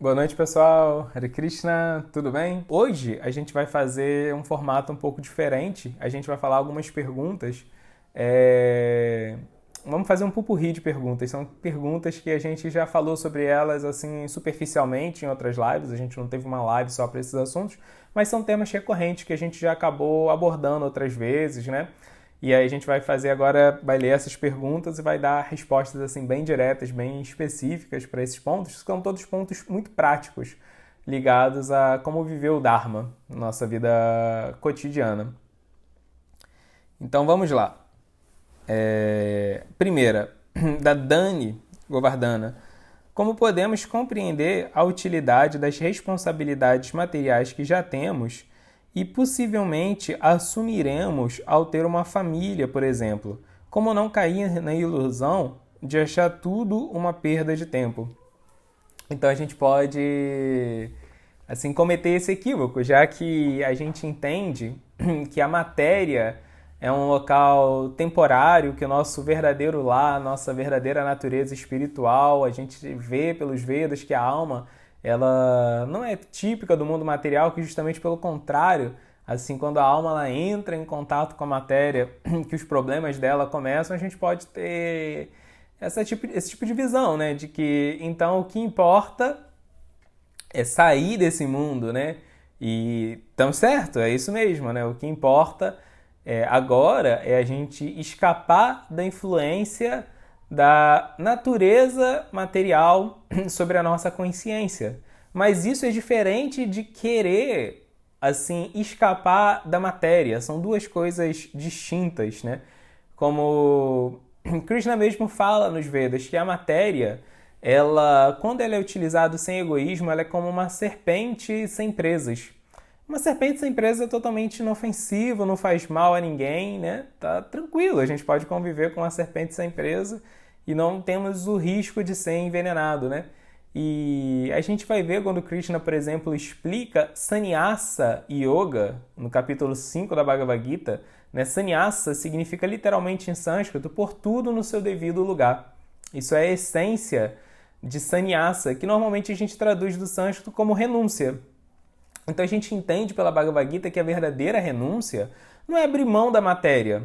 Boa noite, pessoal. Hare Krishna, tudo bem? Hoje a gente vai fazer um formato um pouco diferente. A gente vai falar algumas perguntas. Vamos fazer um pupurri de perguntas. São perguntas que a gente já falou sobre elas assim superficialmente em outras lives. A gente não teve uma live só para esses assuntos, mas são temas recorrentes que a gente já acabou abordando outras vezes, né? E aí a gente vai fazer agora, vai ler essas perguntas e vai dar respostas assim bem diretas, bem específicas para esses pontos, que são todos pontos muito práticos, ligados a como viver o Dharma na nossa vida cotidiana. Então vamos lá. Primeira, da Dani Govardhana. Como podemos compreender a utilidade das responsabilidades materiais que já temos e possivelmente assumiremos ao ter uma família, por exemplo? Como não cair na ilusão de achar tudo uma perda de tempo? Então a gente pode assim cometer esse equívoco, já que a gente entende que a matéria é um local temporário, que o nosso verdadeiro lar, nossa verdadeira natureza espiritual, a gente vê pelos Vedas que a alma ela não é típica do mundo material, que justamente pelo contrário, assim, quando a alma ela entra em contato com a matéria, que os problemas dela começam, a gente pode ter esse tipo de visão, né? De que então o que importa é sair desse mundo, né? E tão certo, é isso mesmo, né? O que importa agora é a gente escapar da influência da natureza material sobre a nossa consciência. Mas isso é diferente de querer, assim, escapar da matéria. São duas coisas distintas, né? Como Krishna mesmo fala nos Vedas, que a matéria, ela, quando ela é utilizada sem egoísmo, ela é como uma serpente sem presas. Uma serpente sem presa é totalmente inofensiva, não faz mal a ninguém, né? Tá tranquilo, a gente pode conviver com uma serpente sem presa e não temos o risco de ser envenenado, né? E a gente vai ver quando Krishna, por exemplo, explica Sannyasa Yoga, no capítulo 5 da Bhagavad Gita, né? Sannyasa significa literalmente em sânscrito, por tudo no seu devido lugar. Isso é a essência de Sannyasa, que normalmente a gente traduz do sânscrito como renúncia. Então a gente entende pela Bhagavad Gita que a verdadeira renúncia não é abrir mão da matéria,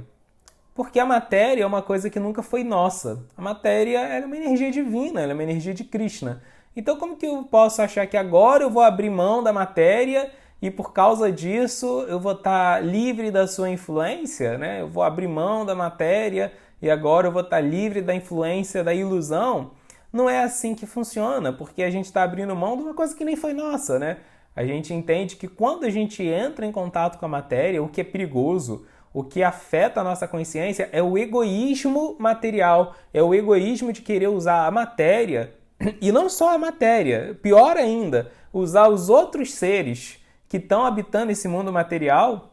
porque a matéria é uma coisa que nunca foi nossa. A matéria é uma energia divina, ela é uma energia de Krishna. Então como que eu posso achar que agora eu vou abrir mão da matéria e por causa disso eu vou estar livre da sua influência, né? Eu vou abrir mão da matéria e agora eu vou estar livre da influência da ilusão? Não é assim que funciona, porque a gente está abrindo mão de uma coisa que nem foi nossa, né? A gente entende que quando a gente entra em contato com a matéria, o que é perigoso, o que afeta a nossa consciência é o egoísmo material, é o egoísmo de querer usar a matéria, e não só a matéria, pior ainda, usar os outros seres que estão habitando esse mundo material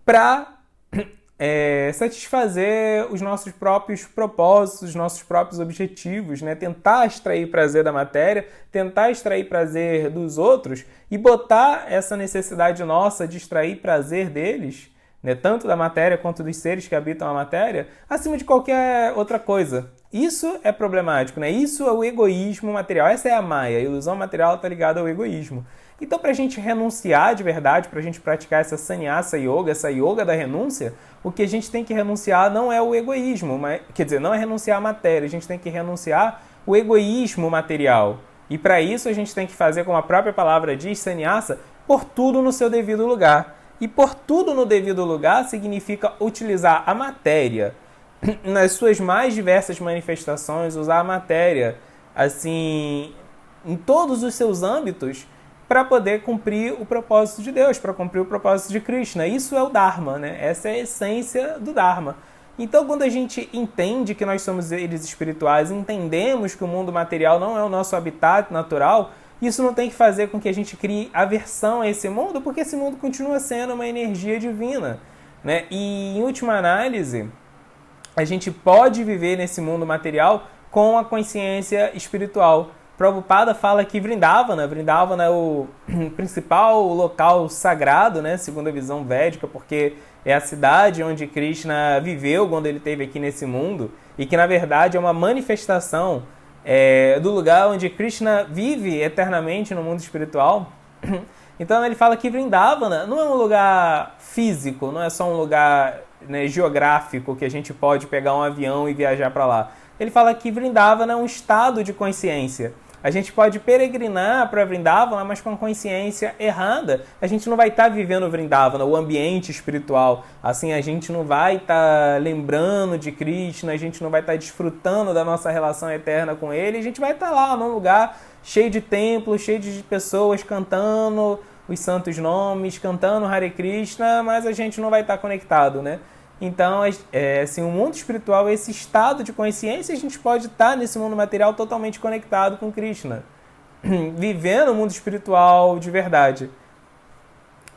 para satisfazer os nossos próprios propósitos, os nossos próprios objetivos, né? Tentar extrair prazer da matéria, tentar extrair prazer dos outros e botar essa necessidade nossa de extrair prazer deles, né? Tanto da matéria quanto dos seres que habitam a matéria, acima de qualquer outra coisa. Isso é problemático, né? Isso é o egoísmo material. Essa é a Maya. A ilusão material está ligada ao egoísmo. Então, para a gente renunciar de verdade, para a gente praticar essa sannyasa yoga, essa yoga da renúncia, o que a gente tem que renunciar não é o egoísmo, quer dizer, não é renunciar à matéria, a gente tem que renunciar o egoísmo material. E para isso a gente tem que fazer, como a própria palavra diz, sannyasa, por tudo no seu devido lugar. E por tudo no devido lugar significa utilizar a matéria nas suas mais diversas manifestações, usar a matéria assim em todos os seus âmbitos para poder cumprir o propósito de Deus, para cumprir o propósito de Krishna. Isso é o Dharma, né? Essa é a essência do Dharma. Então, quando a gente entende que nós somos seres espirituais, entendemos que o mundo material não é o nosso habitat natural, isso não tem que fazer com que a gente crie aversão a esse mundo, porque esse mundo continua sendo uma energia divina, né? E, em última análise, a gente pode viver nesse mundo material com a consciência espiritual. Prabhupada fala que Vrindavana é o principal local sagrado, né, segundo a visão védica, porque é a cidade onde Krishna viveu quando ele esteve aqui nesse mundo, e que na verdade é uma manifestação do lugar onde Krishna vive eternamente no mundo espiritual. Então ele fala que Vrindavana não é um lugar físico, não é só um lugar, né, geográfico que a gente pode pegar um avião e viajar para lá. Ele fala que Vrindavana é um estado de consciência. A gente pode peregrinar para Vrindavana, mas com consciência errada. A gente não vai estar vivendo Vrindavana, o ambiente espiritual. Assim, a gente não vai estar lembrando de Krishna, a gente não vai estar desfrutando da nossa relação eterna com ele. A gente vai estar lá num lugar cheio de templos, cheio de pessoas cantando os santos nomes, cantando Hare Krishna, mas a gente não vai estar conectado, né? Então, assim, o mundo espiritual é esse estado de consciência, e a gente pode estar nesse mundo material totalmente conectado com Krishna, vivendo o mundo espiritual de verdade.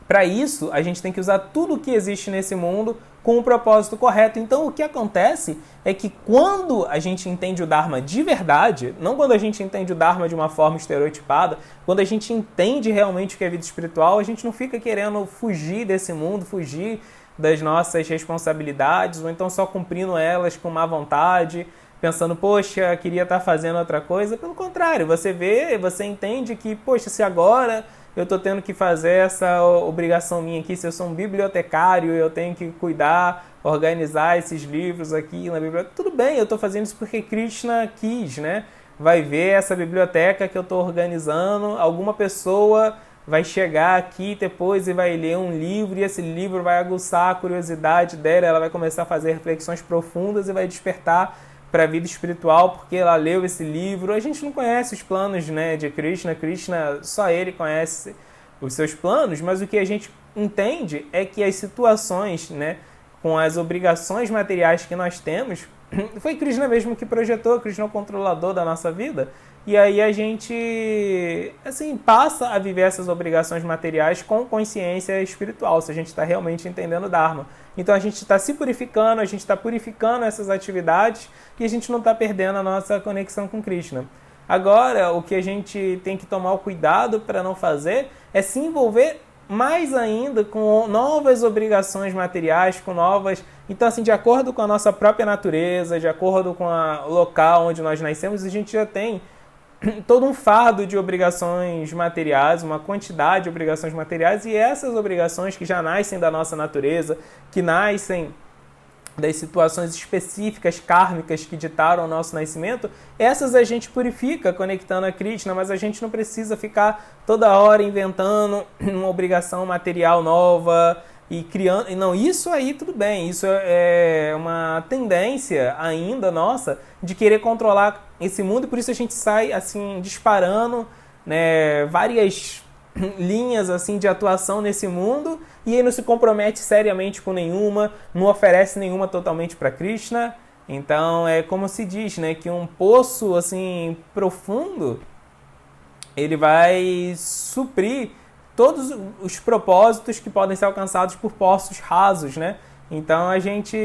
Para isso, a gente tem que usar tudo o que existe nesse mundo com o propósito correto. Então, o que acontece é que quando a gente entende o Dharma de verdade, não quando a gente entende o Dharma de uma forma estereotipada, quando a gente entende realmente o que é vida espiritual, a gente não fica querendo fugir desse mundo, fugir das nossas responsabilidades, ou então só cumprindo elas com má vontade, pensando, poxa, queria estar fazendo outra coisa. Pelo contrário, você vê, você entende que, poxa, se agora eu estou tendo que fazer essa obrigação minha aqui, se eu sou um bibliotecário, eu tenho que cuidar, organizar esses livros aqui na biblioteca, tudo bem, eu estou fazendo isso porque Krishna quis, né? Vai ver essa biblioteca que eu estou organizando, alguma pessoa vai chegar aqui depois e vai ler um livro, e esse livro vai aguçar a curiosidade dela, ela vai começar a fazer reflexões profundas e vai despertar para a vida espiritual porque ela leu esse livro. A gente não conhece os planos, né, de Krishna, só ele conhece os seus planos, mas o que a gente entende é que as situações, né, com as obrigações materiais que nós temos, foi Krishna mesmo que projetou, Krishna é o controlador da nossa vida. E aí a gente, assim, passa a viver essas obrigações materiais com consciência espiritual, se a gente está realmente entendendo o Dharma. Então a gente está se purificando, a gente está purificando essas atividades e a gente não está perdendo a nossa conexão com Krishna. Agora, o que a gente tem que tomar o cuidado para não fazer é se envolver mais ainda com novas obrigações materiais, com novas... Então, assim, de acordo com a nossa própria natureza, de acordo com o local onde nós nascemos, a gente já tem todo um fardo de obrigações materiais, uma quantidade de obrigações materiais, e essas obrigações que já nascem da nossa natureza, que nascem das situações específicas, kármicas que ditaram o nosso nascimento, essas a gente purifica conectando a Krishna, mas a gente não precisa ficar toda hora inventando uma obrigação material nova e criando... Não, isso aí tudo bem, isso é uma tendência ainda nossa de querer controlar esse mundo, e por isso a gente sai assim disparando, né, várias linhas assim de atuação nesse mundo, e aí não se compromete seriamente com nenhuma, não oferece nenhuma totalmente para Krishna. Então é como se diz, né, que um poço assim profundo, ele vai suprir todos os propósitos que podem ser alcançados por poços rasos, né? Então a gente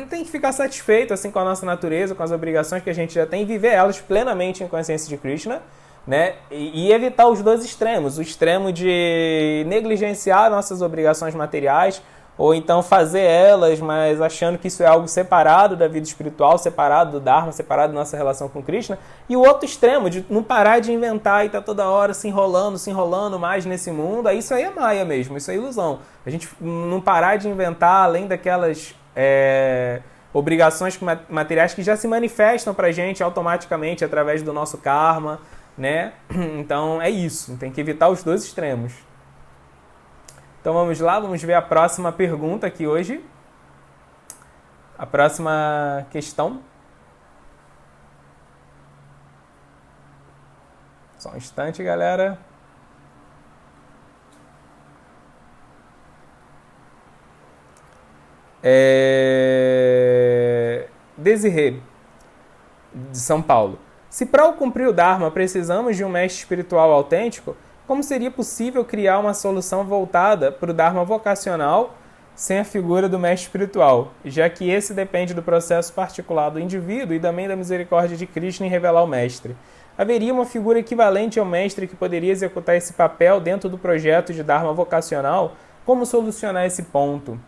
tem que ficar satisfeito assim com a nossa natureza, com as obrigações que a gente já tem, e viver elas plenamente em consciência de Krishna, né? E evitar os dois extremos, o extremo de negligenciar nossas obrigações materiais, ou então fazer elas, mas achando que isso é algo separado da vida espiritual, separado do Dharma, separado da nossa relação com Krishna, e o outro extremo, de não parar de inventar e estar toda hora se enrolando mais nesse mundo. Isso aí é maia mesmo, isso é ilusão. A gente não parar de inventar além daquelas obrigações materiais que já se manifestam pra gente automaticamente através do nosso karma, né? Então é isso, tem que evitar os dois extremos. Então vamos lá, vamos ver a próxima pergunta aqui hoje. A próxima questão. Só um instante, galera. Desirê, de São Paulo. Se para cumprir o Dharma precisamos de um mestre espiritual autêntico, como seria possível criar uma solução voltada para o Dharma vocacional sem a figura do mestre espiritual, já que esse depende do processo particular do indivíduo e também da misericórdia de Krishna em revelar o mestre? Haveria uma figura equivalente ao mestre que poderia executar esse papel dentro do projeto de Dharma vocacional? Como solucionar esse ponto?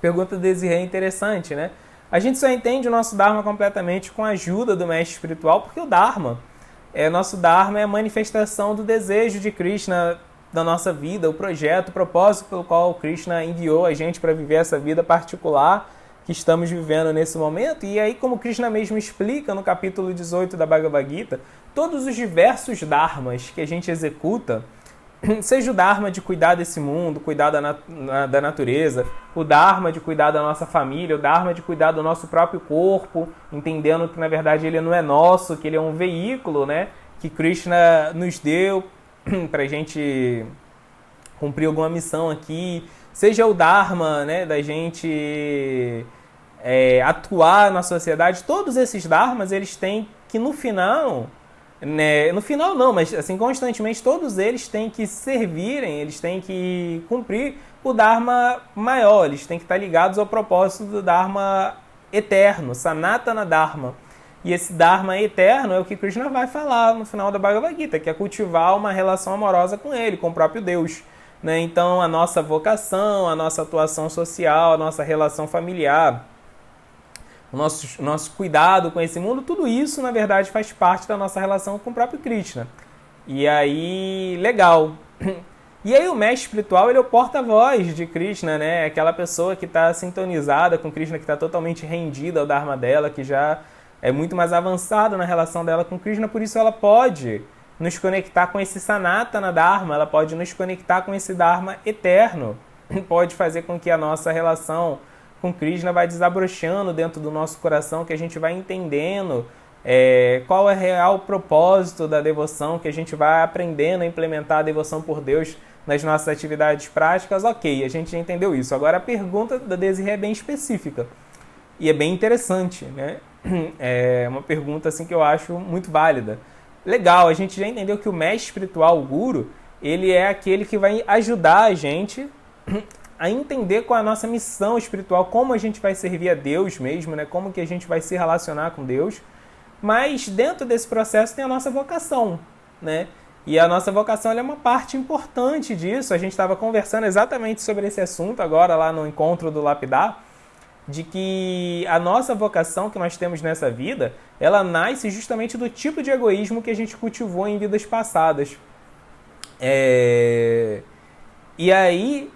Pergunta do Desirê interessante, né? A gente só entende o nosso Dharma completamente com a ajuda do mestre espiritual, porque o nosso Dharma é a manifestação do desejo de Krishna da nossa vida, o projeto, o propósito pelo qual Krishna enviou a gente para viver essa vida particular que estamos vivendo nesse momento. E aí, como Krishna mesmo explica no capítulo 18 da Bhagavad Gita, todos os diversos dharmas que a gente executa, seja o dharma de cuidar desse mundo, cuidar da natureza, o dharma de cuidar da nossa família, o dharma de cuidar do nosso próprio corpo, entendendo que na verdade ele não é nosso, que ele é um veículo, né, que Krishna nos deu para a gente cumprir alguma missão aqui, seja o dharma, né, da gente atuar na sociedade. Todos esses dharmas, eles têm que no final, né, no final não, mas assim, constantemente todos eles têm que servirem, eles têm que cumprir o dharma maior, eles têm que estar ligados ao propósito do dharma eterno, Sanatana Dharma. E esse Dharma eterno é o que Krishna vai falar no final da Bhagavad Gita, que é cultivar uma relação amorosa com ele, com o próprio Deus, né? Então, a nossa vocação, a nossa atuação social, a nossa relação familiar, o nosso cuidado com esse mundo, tudo isso, na verdade, faz parte da nossa relação com o próprio Krishna. E aí, legal. E aí o mestre espiritual, ele é o porta-voz de Krishna, né? Aquela pessoa que está sintonizada com Krishna, que está totalmente rendida ao Dharma dela, que já é muito mais avançada na relação dela com Krishna, por isso ela pode nos conectar com esse Sanatana Dharma, ela pode nos conectar com esse Dharma eterno, pode fazer com que a nossa relação com Krishna vai desabrochando dentro do nosso coração, que a gente vai entendendo qual é o real propósito da devoção, que a gente vai aprendendo a implementar a devoção por Deus nas nossas atividades práticas. Ok, a gente já entendeu isso. Agora a pergunta da Desiree é bem específica e é bem interessante, né? É uma pergunta assim que eu acho muito válida. Legal, a gente já entendeu que o mestre espiritual, o guru, ele é aquele que vai ajudar a gente a entender qual é a nossa missão espiritual, como a gente vai servir a Deus mesmo, né? Como que a gente vai se relacionar com Deus. Mas dentro desse processo tem a nossa vocação, né? E a nossa vocação ela é uma parte importante disso. A gente estava conversando exatamente sobre esse assunto agora lá no encontro do Lapidar, de que a nossa vocação que nós temos nessa vida, ela nasce justamente do tipo de egoísmo que a gente cultivou em vidas passadas. E aí,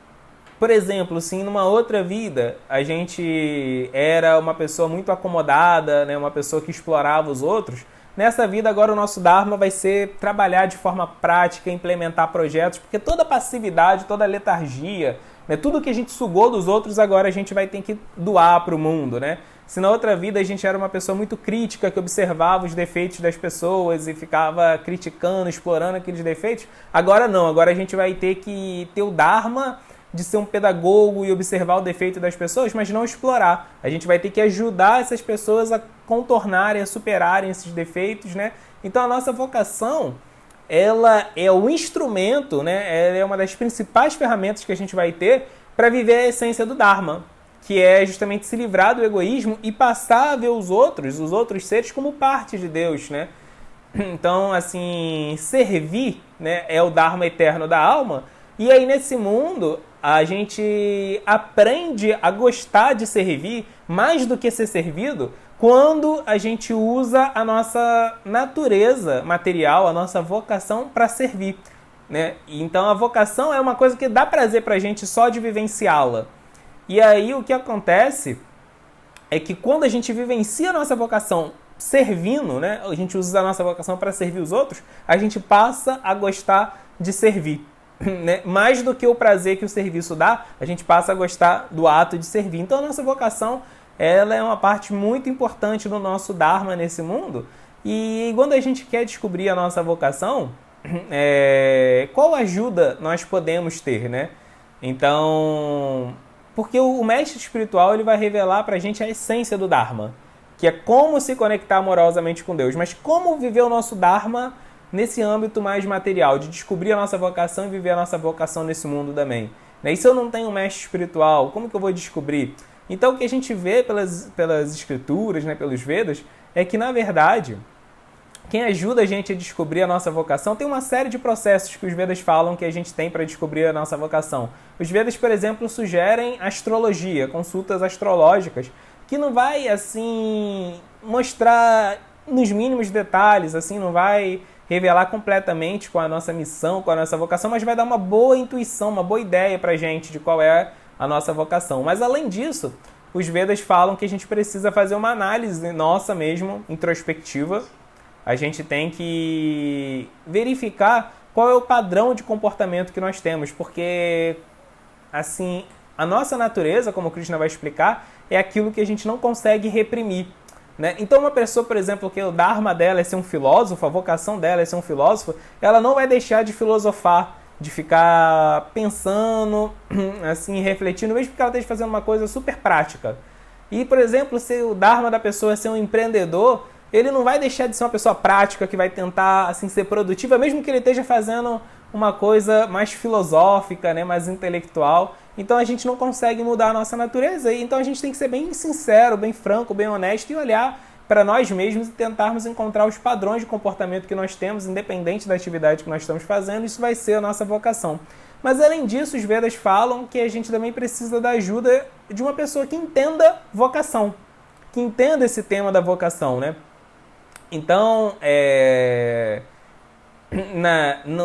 por exemplo, se numa outra vida a gente era uma pessoa muito acomodada, né, uma pessoa que explorava os outros, nessa vida agora o nosso Dharma vai ser trabalhar de forma prática, implementar projetos, porque toda passividade, toda letargia, né, tudo que a gente sugou dos outros, agora a gente vai ter que doar para o mundo, né? Se na outra vida a gente era uma pessoa muito crítica, que observava os defeitos das pessoas e ficava criticando, explorando aqueles defeitos, agora não, agora a gente vai ter que ter o Dharma de ser um pedagogo e observar o defeito das pessoas, mas não explorar. A gente vai ter que ajudar essas pessoas a contornarem, a superarem esses defeitos, né? Então a nossa vocação, ela é o instrumento, né? Ela é uma das principais ferramentas que a gente vai ter para viver a essência do Dharma, que é justamente se livrar do egoísmo e passar a ver os outros seres como parte de Deus, né? Então, assim, servir, né, é o Dharma eterno da alma. E aí, nesse mundo, a gente aprende a gostar de servir mais do que ser servido quando a gente usa a nossa natureza material, a nossa vocação para servir, né? Então, a vocação é uma coisa que dá prazer para a gente só de vivenciá-la. E aí, o que acontece é que quando a gente vivencia a nossa vocação servindo, né, a gente usa a nossa vocação para servir os outros, a gente passa a gostar de servir. Né? Mais do que o prazer que o serviço dá, a gente passa a gostar do ato de servir. Então a nossa vocação, ela é uma parte muito importante do nosso Dharma nesse mundo. E quando a gente quer descobrir a nossa vocação, qual ajuda nós podemos ter, né? Então, porque o mestre espiritual ele vai revelar pra gente a essência do Dharma, que é como se conectar amorosamente com Deus, mas como viver o nosso Dharma nesse âmbito mais material, de descobrir a nossa vocação e viver a nossa vocação nesse mundo também. E se eu não tenho um mestre espiritual, como que eu vou descobrir? Então o que a gente vê pelas escrituras, né, pelos Vedas, é que na verdade, quem ajuda a gente a descobrir a nossa vocação, tem uma série de processos que os Vedas falam que a gente tem para descobrir a nossa vocação. Os Vedas, por exemplo, sugerem astrologia, consultas astrológicas, que não vai, assim, mostrar nos mínimos detalhes, assim, não vai revelar completamente qual é a nossa missão, qual é a nossa vocação, mas vai dar uma boa intuição, uma boa ideia pra gente de qual é a nossa vocação. Mas além disso, os Vedas falam que a gente precisa fazer uma análise nossa mesmo, introspectiva. A gente tem que verificar qual é o padrão de comportamento que nós temos, porque, assim, a nossa natureza, como o Krishna vai explicar, é aquilo que a gente não consegue reprimir, né? Então uma pessoa, por exemplo, que o dharma dela é ser um filósofo, a vocação dela é ser um filósofo, ela não vai deixar de filosofar, de ficar pensando, assim, refletindo, mesmo que ela esteja fazendo uma coisa super prática. E, por exemplo, se o dharma da pessoa é ser um empreendedor, ele não vai deixar de ser uma pessoa prática que vai tentar, assim, ser produtiva, mesmo que ele esteja fazendo uma coisa mais filosófica, né, mais intelectual. Então a gente não consegue mudar a nossa natureza, então a gente tem que ser bem sincero, bem franco, bem honesto e olhar para nós mesmos e tentarmos encontrar os padrões de comportamento que nós temos, independente da atividade que nós estamos fazendo. Isso vai ser a nossa vocação. Mas além disso, os Vedas falam que a gente também precisa da ajuda de uma pessoa que entenda vocação, que entenda esse tema da vocação, né? Então,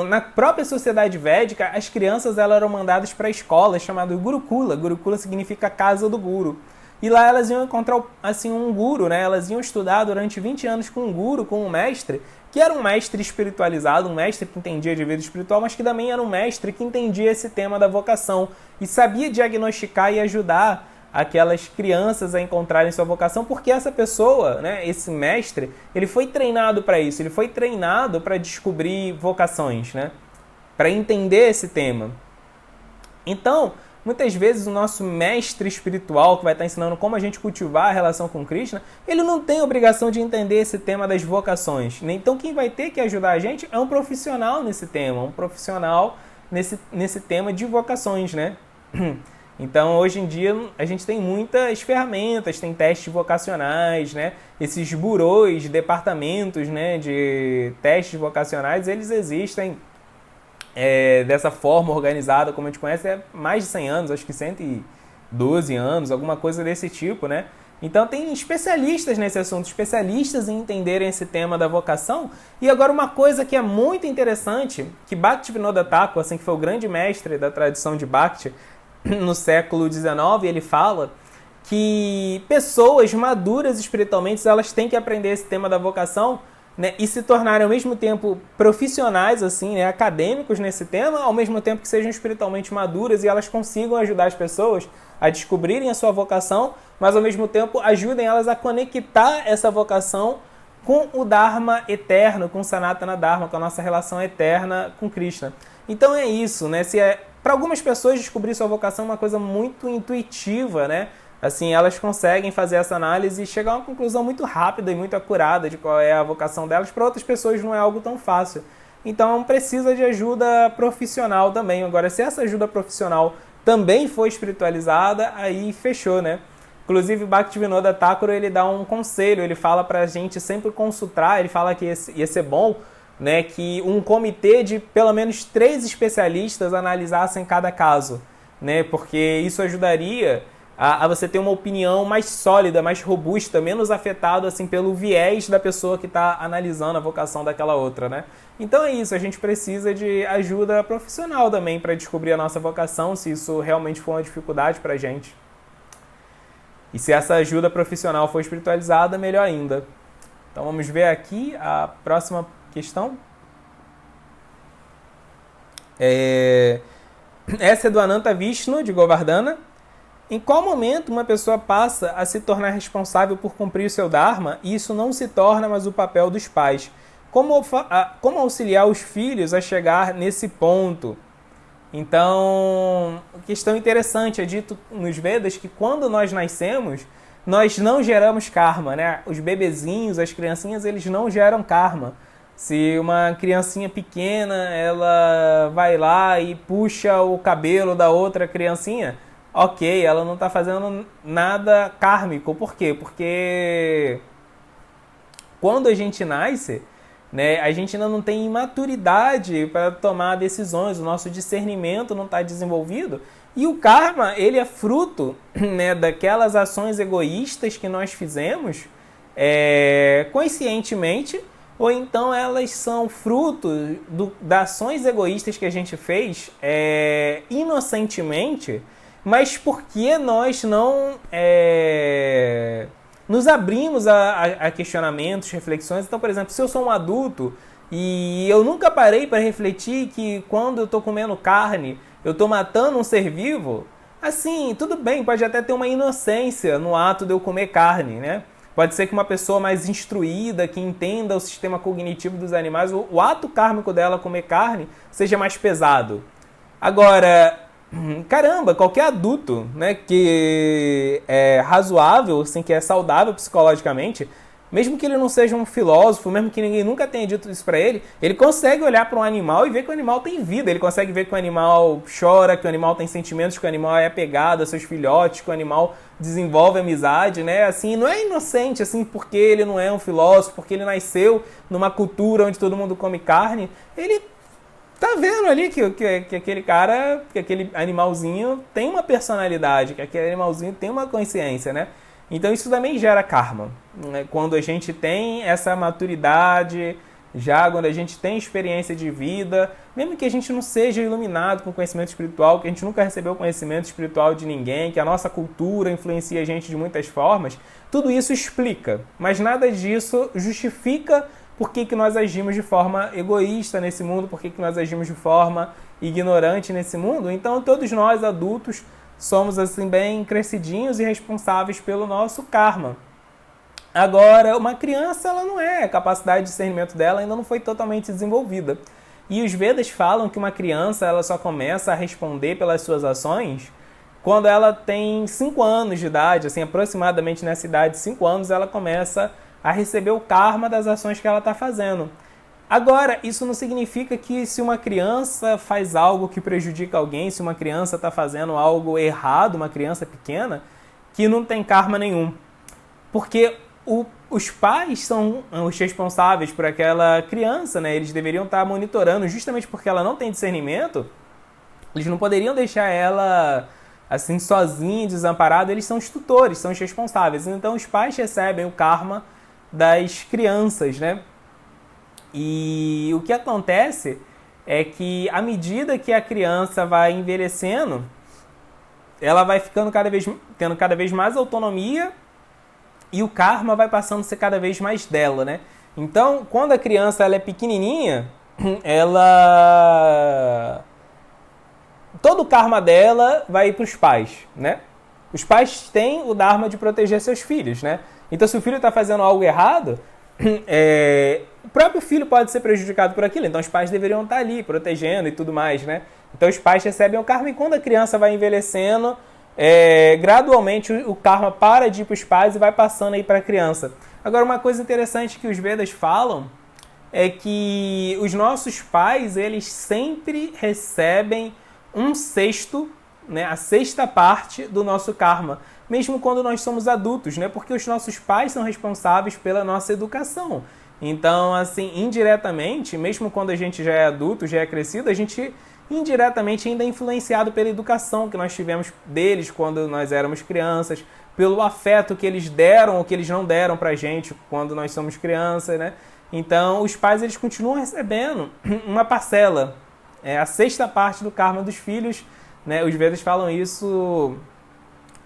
na própria sociedade védica, as crianças elas eram mandadas para escolas chamadas Gurukula. Gurukula significa casa do guru. E lá elas iam encontrar, assim, um guru, né? Elas iam estudar durante 20 anos com um guru, com um mestre, que era um mestre espiritualizado, um mestre que entendia de vida espiritual, mas que também era um mestre que entendia esse tema da vocação e sabia diagnosticar e ajudar aquelas crianças a encontrarem sua vocação, porque essa pessoa, né, esse mestre, ele foi treinado para isso, ele foi treinado para descobrir vocações, né, para entender esse tema. Então, muitas vezes o nosso mestre espiritual, que vai estar ensinando como a gente cultivar a relação com Krishna, ele não tem obrigação de entender esse tema das vocações. Então, quem vai ter que ajudar a gente é um profissional nesse tema, um profissional nesse tema de vocações, né? Então, hoje em dia, a gente tem muitas ferramentas, tem testes vocacionais, né? Esses burôs, departamentos, né, de testes vocacionais, eles existem dessa forma organizada, como a gente conhece, há mais de 100 anos, acho que 112 anos, alguma coisa desse tipo, né? Então, tem especialistas nesse assunto, especialistas em entenderem esse tema da vocação. E agora, uma coisa que é muito interessante, que Bhaktivinoda Thakur, assim, que foi o grande mestre da tradição de Bhakti, no século XIX, ele fala que pessoas maduras espiritualmente, elas têm que aprender esse tema da vocação, né, e se tornarem ao mesmo tempo profissionais, assim, né, acadêmicos nesse tema, ao mesmo tempo que sejam espiritualmente maduras e elas consigam ajudar as pessoas a descobrirem a sua vocação, mas ao mesmo tempo ajudem elas a conectar essa vocação com o Dharma eterno, com o Sanatana Dharma, com a nossa relação eterna com Krishna. Então é isso, né? Para algumas pessoas descobrir sua vocação é uma coisa muito intuitiva, né? Assim, elas conseguem fazer essa análise e chegar a uma conclusão muito rápida e muito acurada de qual é a vocação delas. Para outras pessoas não é algo tão fácil. Então precisa de ajuda profissional também. Agora, se essa ajuda profissional também for espiritualizada, aí fechou, né? Inclusive, Bhaktivinoda Thakur, ele dá um conselho, ele fala pra gente sempre consultar, ele fala que ia ser bom, né, que um comitê de pelo menos 3 especialistas analisassem cada caso, né, porque isso ajudaria a você ter uma opinião mais sólida, mais robusta, menos afetado assim, pelo viés da pessoa que está analisando a vocação daquela outra, né? Então é isso, a gente precisa de ajuda profissional também para descobrir a nossa vocação, se isso realmente for uma dificuldade para a gente. E se essa ajuda profissional for espiritualizada, melhor ainda. Então vamos ver aqui a próxima questão. Essa é do Ananta Vishnu, de Govardhana. Em qual momento uma pessoa passa a se tornar responsável por cumprir o seu Dharma e isso não se torna mais o papel dos pais? Como auxiliar os filhos a chegar nesse ponto? Então, questão interessante, é dito nos Vedas que quando nós nascemos, nós não geramos karma, né? Os bebezinhos, as criancinhas, eles não geram karma. Se uma criancinha pequena, ela vai lá e puxa o cabelo da outra criancinha, ok, ela não está fazendo nada kármico. Por quê? Porque quando a gente nasce, né, a gente ainda não tem maturidade para tomar decisões, o nosso discernimento não está desenvolvido, E o karma, ele é fruto, né, daquelas ações egoístas que nós fizemos conscientemente, ou então elas são fruto das ações egoístas que a gente fez inocentemente, mas porque nós não nos abrimos a questionamentos, reflexões. Então, por exemplo, se eu sou um adulto e eu nunca parei para refletir que quando eu estou comendo carne, eu estou matando um ser vivo, assim, tudo bem, pode até ter uma inocência no ato de eu comer carne, né? Pode ser que uma pessoa mais instruída, que entenda o sistema cognitivo dos animais, o ato kármico dela comer carne seja mais pesado. Agora, caramba, qualquer adulto, né, que é razoável, assim, que é saudável psicologicamente, mesmo que ele não seja um filósofo, mesmo que ninguém nunca tenha dito isso pra ele consegue olhar para um animal e ver que o animal tem vida, ele consegue ver que o animal chora, que o animal tem sentimentos, que o animal é apegado a seus filhotes, que o animal desenvolve amizade, né? Assim, não é inocente, assim, porque ele não é um filósofo, porque ele nasceu numa cultura onde todo mundo come carne, ele tá vendo ali que aquele cara, que aquele animalzinho tem uma personalidade, que aquele animalzinho tem uma consciência, né? Então isso também gera karma, né? Quando a gente tem essa maturidade, já quando a gente tem experiência de vida, mesmo que a gente não seja iluminado com conhecimento espiritual, que a gente nunca recebeu conhecimento espiritual de ninguém, que a nossa cultura influencia a gente de muitas formas, tudo isso explica, mas nada disso justifica por que nós agimos de forma egoísta nesse mundo, por que nós agimos de forma ignorante nesse mundo. Então todos nós adultos somos assim bem crescidinhos e responsáveis pelo nosso karma. Agora, uma criança, ela não é, a capacidade de discernimento dela ainda não foi totalmente desenvolvida. E os Vedas falam que uma criança, ela só começa a responder pelas suas ações quando ela tem 5 anos de idade, assim, aproximadamente nessa idade de 5 anos, ela começa a receber o karma das ações que ela está fazendo. Agora, isso não significa que se uma criança faz algo que prejudica alguém, se uma criança está fazendo algo errado, uma criança pequena, que não tem karma nenhum. Porque os pais são os responsáveis por aquela criança, né? Eles deveriam estar monitorando, justamente porque ela não tem discernimento, eles não poderiam deixar ela assim sozinha, desamparada, eles são os tutores, são os responsáveis. Então os pais recebem o karma das crianças, né? E o que acontece é que à medida que a criança vai envelhecendo, ela vai ficando tendo cada vez mais autonomia e o karma vai passando a ser cada vez mais dela, né? Então, quando a criança ela é pequenininha, todo o karma dela vai para os pais, né? Os pais têm o dharma de proteger seus filhos, né? Então, se o filho está fazendo algo errado, o próprio filho pode ser prejudicado por aquilo, então os pais deveriam estar ali protegendo e tudo mais, né? Então os pais recebem o karma e quando a criança vai envelhecendo, gradualmente o karma para de ir para os pais e vai passando aí para a criança. Agora, uma coisa interessante que os Vedas falam é que os nossos pais, eles sempre recebem 1/6, né, a 6ª parte do nosso karma, mesmo quando nós somos adultos, né? Porque os nossos pais são responsáveis pela nossa educação. Então, assim, indiretamente, mesmo quando a gente já é adulto, já é crescido, a gente indiretamente ainda é influenciado pela educação que nós tivemos deles quando nós éramos crianças, pelo afeto que eles deram ou que eles não deram pra gente quando nós somos crianças, né? Então, os pais, eles continuam recebendo uma parcela, a 6ª parte do karma dos filhos, né? Os Vedas falam isso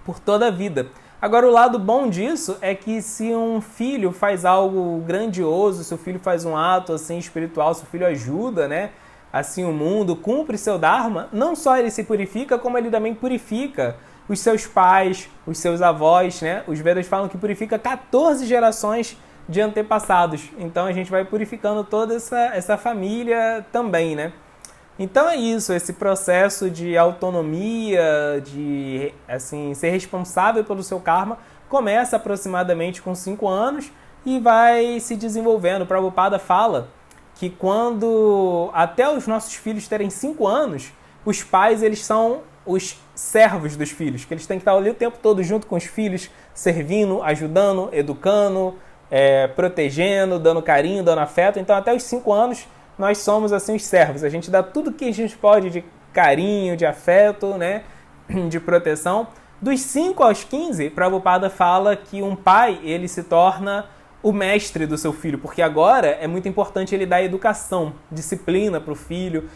por toda a vida. Agora, o lado bom disso é que se um filho faz algo grandioso, se o filho faz um ato assim espiritual, se o filho ajuda, né, assim o mundo, cumpre seu dharma, não só ele se purifica, como ele também purifica os seus pais, os seus avós, né? Os Vedas falam que purifica 14 gerações de antepassados. Então a gente vai purificando toda essa família também, né? Então é isso, esse processo de autonomia, de assim, ser responsável pelo seu karma, começa aproximadamente com 5 anos e vai se desenvolvendo. O Prabhupada fala que quando até os nossos filhos terem 5 anos, os pais, eles são os servos dos filhos, que eles têm que estar ali o tempo todo junto com os filhos, servindo, ajudando, educando, protegendo, dando carinho, dando afeto. Então até os 5 anos nós somos assim os servos, a gente dá tudo que a gente pode de carinho, de afeto, né? de proteção. Dos 5 aos 15, Prabhupada fala que um pai ele se torna o mestre do seu filho, porque agora é muito importante ele dar educação, disciplina para o filho,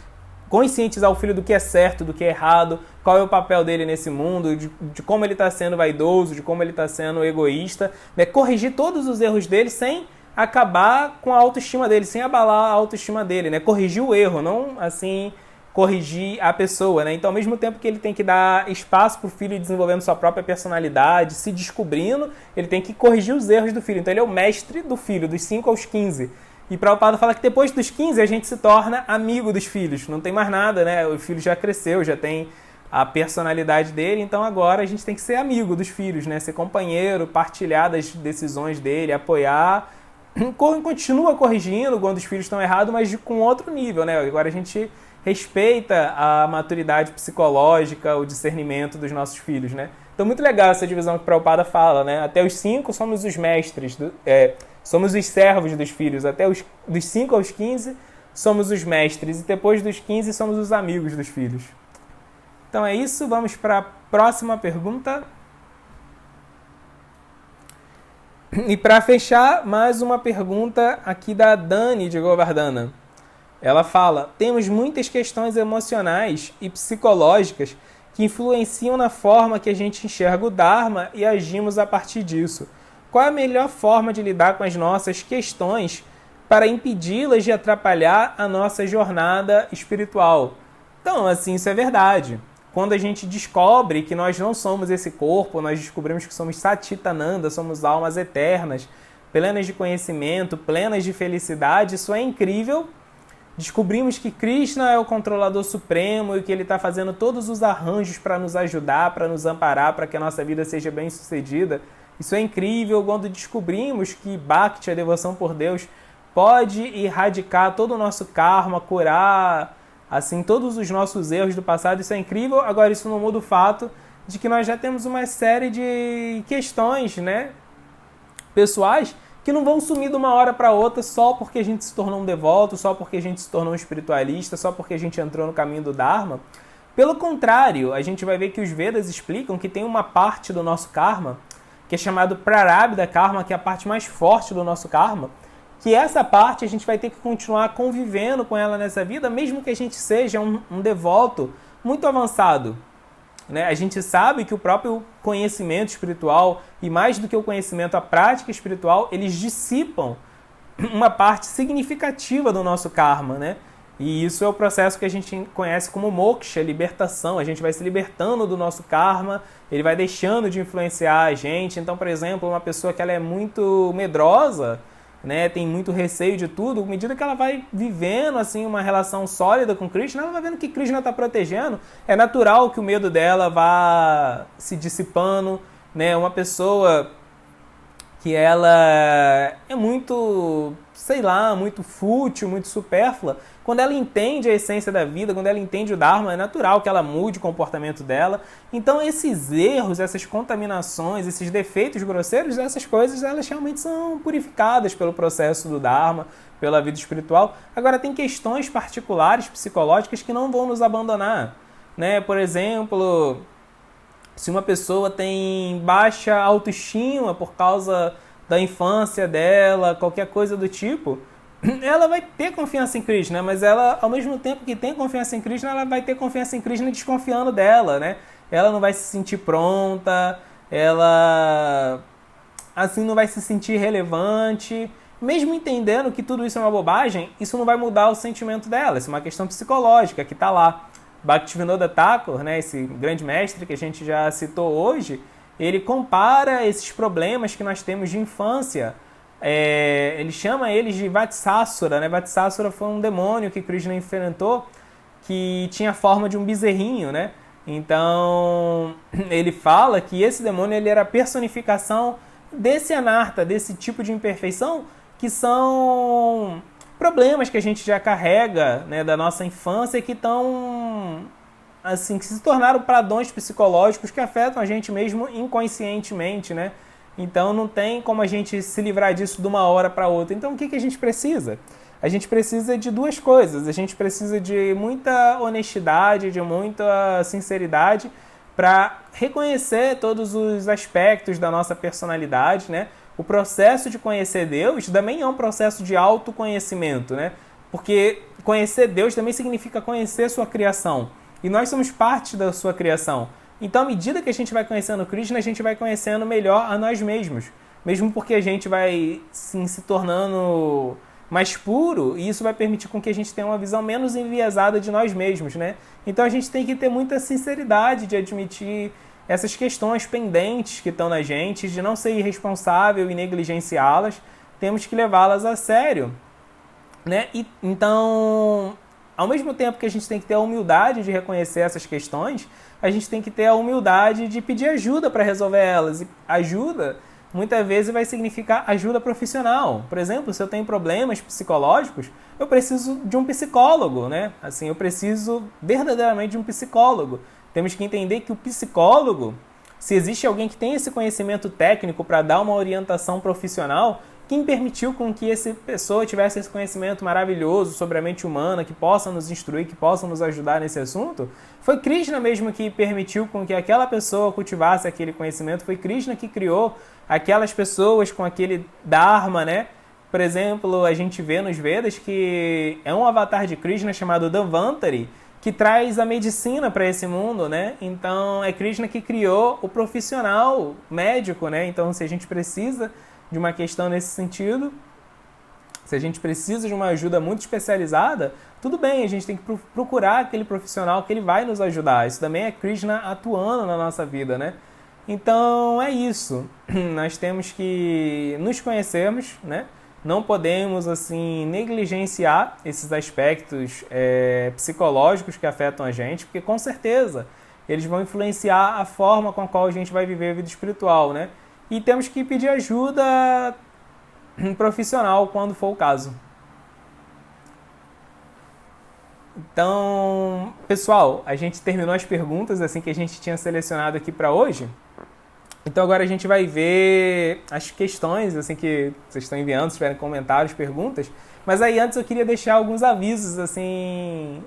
conscientizar o filho do que é certo, do que é errado, qual é o papel dele nesse mundo, de como ele está sendo vaidoso, de como ele está sendo egoísta, né? Corrigir todos os erros dele sem acabar com a autoestima dele, sem abalar a autoestima dele, né? Corrigir o erro, não assim corrigir a pessoa, né? Então, ao mesmo tempo que ele tem que dar espaço para o filho ir desenvolvendo sua própria personalidade, se descobrindo, ele tem que corrigir os erros do filho. Então, ele é o mestre do filho, dos 5 aos 15. E Prabhupada fala que depois dos 15 a gente se torna amigo dos filhos. Não tem mais nada, né? O filho já cresceu, já tem a personalidade dele, então agora a gente tem que ser amigo dos filhos, né? Ser companheiro, partilhar das decisões dele, apoiar. Continua corrigindo quando os filhos estão errados, mas com outro nível, né? Agora a gente respeita a maturidade psicológica, o discernimento dos nossos filhos, né? Então, muito legal essa divisão que o Prabhupada fala, né? Até os 5 somos os mestres, somos os servos dos filhos. Até dos 5 aos 15 somos os mestres. E depois dos 15 somos os amigos dos filhos. Então é isso, vamos para a próxima pergunta. E para fechar, mais uma pergunta aqui da Dani de Govardhana. Ela fala: temos muitas questões emocionais e psicológicas que influenciam na forma que a gente enxerga o Dharma e agimos a partir disso. Qual é a melhor forma de lidar com as nossas questões para impedi-las de atrapalhar a nossa jornada espiritual? Então, assim, isso é verdade. Quando a gente descobre que nós não somos esse corpo, nós descobrimos que somos Satitananda, somos almas eternas, plenas de conhecimento, plenas de felicidade, isso é incrível. Descobrimos que Krishna é o controlador supremo e que ele está fazendo todos os arranjos para nos ajudar, para nos amparar, para que a nossa vida seja bem sucedida. Isso é incrível quando descobrimos que Bhakti, a devoção por Deus, pode erradicar todo o nosso karma, curar assim todos os nossos erros do passado. Isso é incrível. Agora, isso não muda o fato de que nós já temos uma série de questões, né, pessoais que não vão sumir de uma hora para outra só porque a gente se tornou um devoto, só porque a gente se tornou um espiritualista, só porque a gente entrou no caminho do Dharma. Pelo contrário, a gente vai ver que os Vedas explicam que tem uma parte do nosso karma, que é chamado Prarabdha Karma, que é a parte mais forte do nosso karma, que essa parte a gente vai ter que continuar convivendo com ela nessa vida, mesmo que a gente seja um devoto muito avançado. Né? A gente sabe que o próprio conhecimento espiritual, e mais do que o conhecimento, a prática espiritual, eles dissipam uma parte significativa do nosso karma, né? E isso é o processo que a gente conhece como moksha, libertação. A gente vai se libertando do nosso karma, ele vai deixando de influenciar a gente. Então, por exemplo, uma pessoa que ela é muito medrosa, né, tem muito receio de tudo, à medida que ela vai vivendo assim uma relação sólida com Krishna, ela vai vendo que Krishna está protegendo, é natural que o medo dela vá se dissipando, né? Uma pessoa que ela é muito, sei lá, muito fútil, muito supérflua, quando ela entende a essência da vida, quando ela entende o Dharma, é natural que ela mude o comportamento dela. Então esses erros, essas contaminações, esses defeitos grosseiros, essas coisas, elas realmente são purificadas pelo processo do Dharma, pela vida espiritual. Agora tem questões particulares, psicológicas, que não vão nos abandonar, né? Por exemplo, se uma pessoa tem baixa autoestima por causa da infância dela, qualquer coisa do tipo, ela vai ter confiança em Krishna, mas ela, ao mesmo tempo que tem confiança em Krishna, ela vai ter confiança em Krishna desconfiando dela, né? Ela não vai se sentir pronta, ela assim não vai se sentir relevante. Mesmo entendendo que tudo isso é uma bobagem, isso não vai mudar o sentimento dela. Isso é uma questão psicológica que está lá. Bhaktivinoda Thakur, né, esse grande mestre que a gente já citou hoje, ele compara esses problemas que nós temos de infância. Ele chama eles de Vatsasura, né? Vatsasura foi um demônio que Krishna enfrentou, que tinha a forma de um bezerrinho, né? Então, ele fala que esse demônio ele era a personificação desse anarta, desse tipo de imperfeição, que são problemas que a gente já carrega, né, da nossa infância, que estão assim, que se tornaram padrões psicológicos que afetam a gente mesmo inconscientemente, né? Então não tem como a gente se livrar disso de uma hora para outra. Então o que a gente precisa? A gente precisa de duas coisas. A gente precisa de muita honestidade, de muita sinceridade para reconhecer todos os aspectos da nossa personalidade, né? O processo de conhecer Deus também é um processo de autoconhecimento, né? Porque conhecer Deus também significa conhecer sua criação. E nós somos parte da sua criação. Então, à medida que a gente vai conhecendo Krishna, a gente vai conhecendo melhor a nós mesmos. Mesmo porque a gente vai sim, se tornando mais puro, e isso vai permitir com que a gente tenha uma visão menos enviesada de nós mesmos, né? Então a gente tem que ter muita sinceridade de admitir essas questões pendentes que estão na gente, de não ser irresponsável e negligenciá-las, temos que levá-las a sério, né? Então, ao mesmo tempo que a gente tem que ter a humildade de reconhecer essas questões, a gente tem que ter a humildade de pedir ajuda para resolver elas. E ajuda, muitas vezes, vai significar ajuda profissional. Por exemplo, se eu tenho problemas psicológicos, eu preciso de um psicólogo, né? Assim, eu preciso verdadeiramente de um psicólogo. Temos que entender que o psicólogo, se existe alguém que tem esse conhecimento técnico para dar uma orientação profissional, quem permitiu com que essa pessoa tivesse esse conhecimento maravilhoso sobre a mente humana, que possa nos instruir, que possa nos ajudar nesse assunto, foi Krishna mesmo que permitiu com que aquela pessoa cultivasse aquele conhecimento, foi Krishna que criou aquelas pessoas com aquele Dharma, né? Por exemplo, a gente vê nos Vedas que é um avatar de Krishna chamado Dhanvantari, que traz a medicina para esse mundo, né? Então, é Krishna que criou o profissional médico, né? Então, se a gente precisa de uma questão nesse sentido, se a gente precisa de uma ajuda muito especializada, tudo bem, a gente tem que procurar aquele profissional que ele vai nos ajudar. Isso também é Krishna atuando na nossa vida, né? Então, é isso. Nós temos que nos conhecermos, né? Não podemos, assim, negligenciar esses aspectos psicológicos que afetam a gente, porque, com certeza, eles vão influenciar a forma com a qual a gente vai viver a vida espiritual, né? E temos que pedir ajuda profissional quando for o caso. Então, pessoal, a gente terminou as perguntas assim que a gente tinha selecionado aqui para hoje. Então agora a gente vai ver as questões assim que vocês estão enviando, se tiverem comentários, perguntas. Mas aí antes eu queria deixar alguns avisos assim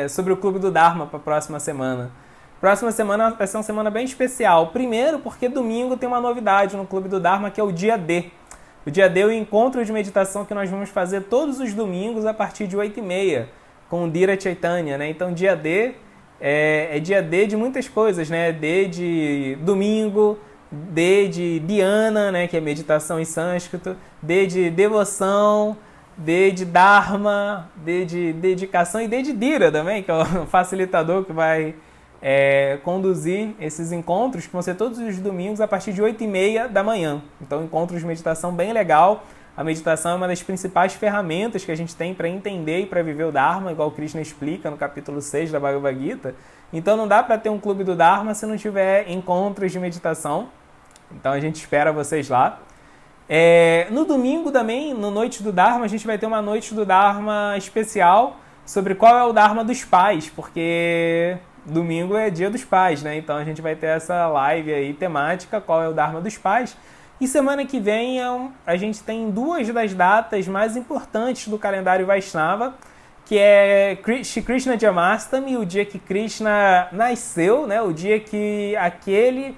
sobre o Clube do Dharma para a próxima semana. Próxima semana vai ser uma semana bem especial. Primeiro porque domingo tem uma novidade no Clube do Dharma, que é o dia D. O dia D é o encontro de meditação que nós vamos fazer todos os domingos a partir de 8h30 com o Dhira Chaitanya, né? Então dia D é dia D de muitas coisas, né? D de domingo, D de dhyana, né? Que é meditação em sânscrito, D de devoção, D de Dharma, D de dedicação e D de Dhira também, que é o facilitador que vai conduzir esses encontros, que vão ser todos os domingos a partir de 8h30 da manhã. Então, encontros de meditação bem legal. A meditação é uma das principais ferramentas que a gente tem para entender e para viver o Dharma, igual o Krishna explica no capítulo 6 da Bhagavad Gita. Então, não dá para ter um clube do Dharma se não tiver encontros de meditação. Então, a gente espera vocês lá. No domingo também, no Noite do Dharma, a gente vai ter uma Noite do Dharma especial sobre qual é o Dharma dos pais, porque domingo é dia dos pais, né? Então a gente vai ter essa live aí temática, qual é o Dharma dos pais. E semana que vem a gente tem duas das datas mais importantes do calendário Vaishnava, que é Shri Krishna Janmashtami, o dia que Krishna nasceu, né? O dia que aquele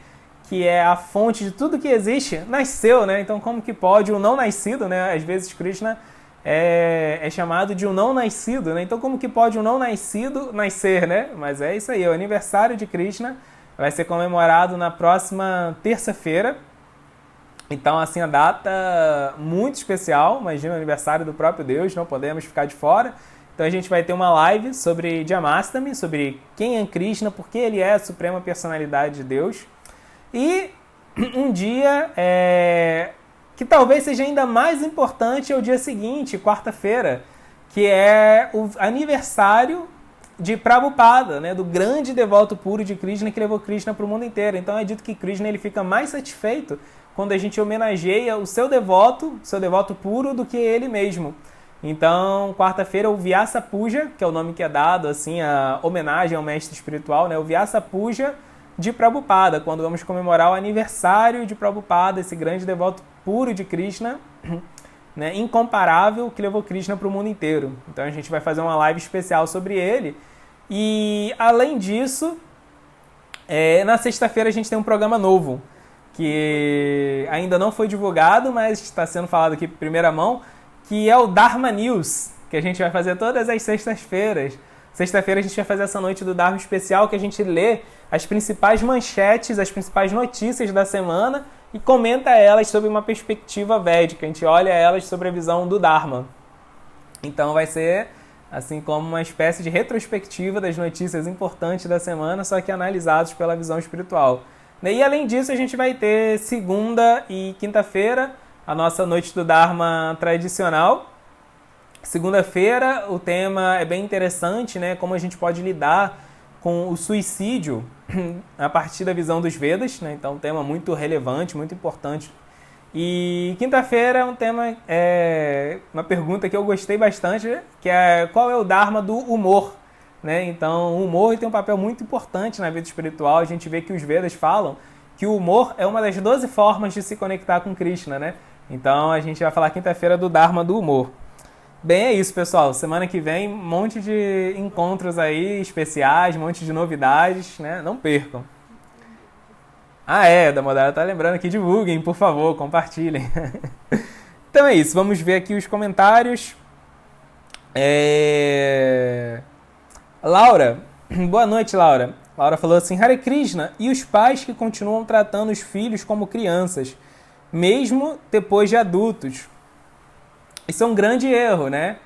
que é a fonte de tudo que existe nasceu, né? Então como que pode o não nascido, né? Às vezes Krishna é chamado de um não nascido, né? Então como que pode um não nascido nascer, né? Mas é isso aí, o aniversário de Krishna vai ser comemorado na próxima terça-feira. Então, assim, a data muito especial, imagina o aniversário do próprio Deus, não podemos ficar de fora. Então a gente vai ter uma live sobre Janmashtami, sobre quem é Krishna, por que ele é a suprema personalidade de Deus. E um dia que talvez seja ainda mais importante é o dia seguinte, quarta-feira, que é o aniversário de Prabhupada, né, do grande devoto puro de Krishna que levou Krishna para o mundo inteiro. Então é dito que Krishna ele fica mais satisfeito quando a gente homenageia o seu devoto puro, do que ele mesmo. Então, quarta-feira, o Vyasa Puja, que é o nome que é dado, assim, a homenagem ao mestre espiritual, né, o Vyasa Puja de Prabhupada, quando vamos comemorar o aniversário de Prabhupada, esse grande devoto puro de Krishna, né, incomparável, que levou Krishna para o mundo inteiro. Então a gente vai fazer uma live especial sobre ele. E, além disso, Na sexta-feira a gente tem um programa novo, que ainda não foi divulgado, mas está sendo falado aqui em primeira mão, que é o Dharma News, que a gente vai fazer todas as sextas-feiras. Sexta-feira a gente vai fazer essa noite do Dharma especial, que a gente lê as principais manchetes, as principais notícias da semana e comenta elas sob uma perspectiva védica. A gente olha elas sobre a visão do Dharma. Então vai ser assim como uma espécie de retrospectiva das notícias importantes da semana, só que analisados pela visão espiritual. E além disso, a gente vai ter segunda e quinta-feira a nossa noite do Dharma tradicional. Segunda-feira o tema é bem interessante, né? Como a gente pode lidar com o suicídio a partir da visão dos Vedas, né? Então um tema muito relevante, muito importante. E quinta-feira é um tema, uma pergunta que eu gostei bastante, que é qual é o Dharma do humor, né? Então o humor tem um papel muito importante na vida espiritual. A gente vê que os Vedas falam que o humor é uma das 12 formas de se conectar com Krishna, né? Então a gente vai falar quinta-feira do Dharma do humor. Bem, é isso, pessoal. Semana que vem, um monte de encontros aí especiais, um monte de novidades, né? Não percam. Da Modara tá lembrando aqui, divulguem, por favor, compartilhem. Então é isso, vamos ver aqui os comentários. Laura, boa noite, Laura. Laura falou assim, Hare Krishna, e os pais que continuam tratando os filhos como crianças, mesmo depois de adultos? Isso é um grande erro, né?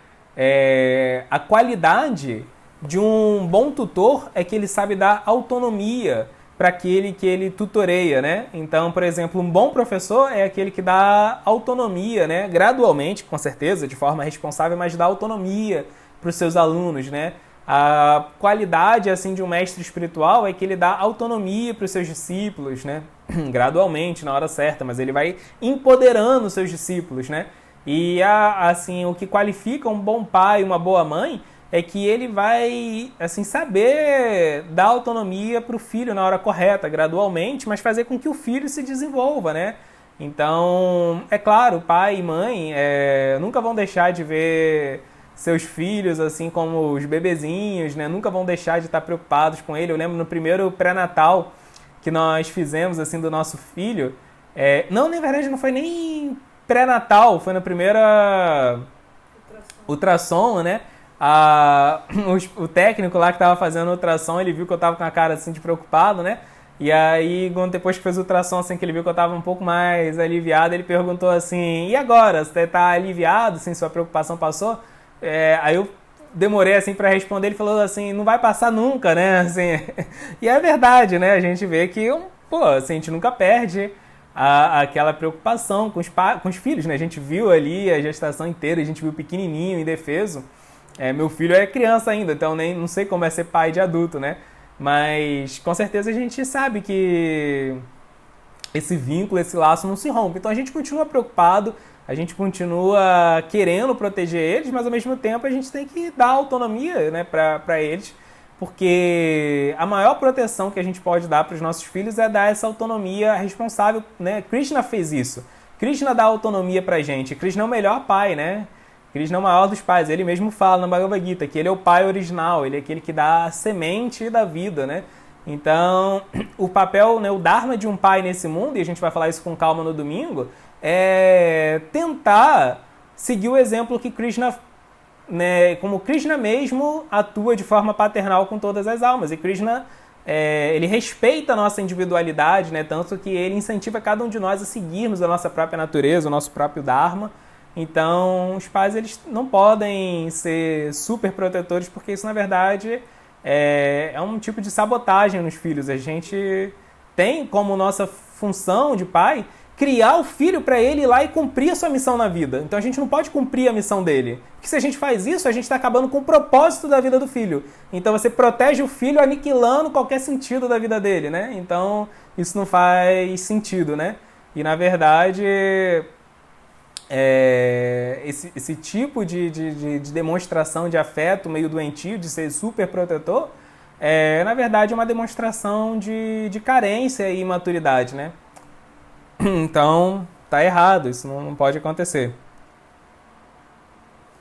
A qualidade de um bom tutor é que ele sabe dar autonomia para aquele que ele tutoreia, né? Então, por exemplo, um bom professor é aquele que dá autonomia, né? Gradualmente, com certeza, de forma responsável, mas dá autonomia para os seus alunos, né? A qualidade, assim, de um mestre espiritual é que ele dá autonomia para os seus discípulos, né? Gradualmente, na hora certa, mas ele vai empoderando os seus discípulos, né? E, assim, o que qualifica um bom pai, uma boa mãe, é que ele vai, assim, saber dar autonomia para o filho na hora correta, gradualmente, mas fazer com que o filho se desenvolva, né? Então, é claro, pai e mãe nunca vão deixar de ver seus filhos, assim como os bebezinhos, né? Nunca vão deixar de estar preocupados com ele. Eu lembro no primeiro pré-natal que nós fizemos, assim, do nosso filho. Não, na verdade, não foi nem pré-natal, foi na primeira ultrassom, né? O técnico lá que estava fazendo a ultrassom, ele viu que eu estava com a cara assim de preocupado, né? E aí, depois que fez o ultrassom, assim, que ele viu que eu estava um pouco mais aliviado, ele perguntou assim, e agora? Você está aliviado? Assim, sua preocupação passou? Aí eu demorei assim para responder, ele falou assim, não vai passar nunca, né? Assim, e é verdade, né? A gente vê que, assim, a gente nunca perde aquela preocupação com os filhos, né? A gente viu ali a gestação inteira, a gente viu pequenininho, indefeso. Meu filho é criança ainda, então não sei como é ser pai de adulto, né? Mas com certeza a gente sabe que esse vínculo, esse laço não se rompe. Então a gente continua preocupado, a gente continua querendo proteger eles, mas ao mesmo tempo a gente tem que dar autonomia, né, para eles, porque a maior proteção que a gente pode dar para os nossos filhos é dar essa autonomia responsável, né? Krishna fez isso. Krishna dá autonomia pra gente. Krishna é o melhor pai, né? Krishna é o maior dos pais. Ele mesmo fala na Bhagavad Gita que ele é o pai original, ele é aquele que dá a semente da vida, né? Então, o papel, né, o dharma de um pai nesse mundo, e a gente vai falar isso com calma no domingo, é tentar seguir o exemplo que Krishna, né, como Krishna mesmo atua de forma paternal com todas as almas. E Krishna, ele respeita a nossa individualidade, né, tanto que ele incentiva cada um de nós a seguirmos a nossa própria natureza, o nosso próprio dharma. Então, os pais, eles não podem ser super protetores, porque isso, na verdade, é um tipo de sabotagem nos filhos. A gente tem como nossa função de pai criar o filho para ele ir lá e cumprir a sua missão na vida. Então, a gente não pode cumprir a missão dele. Porque se a gente faz isso, a gente está acabando com o propósito da vida do filho. Então, você protege o filho aniquilando qualquer sentido da vida dele, né? Então, isso não faz sentido, né? E, na verdade, esse tipo de demonstração de afeto meio doentio, de ser super protetor, na verdade, é uma demonstração de carência e imaturidade, né? Então, tá errado, isso não pode acontecer.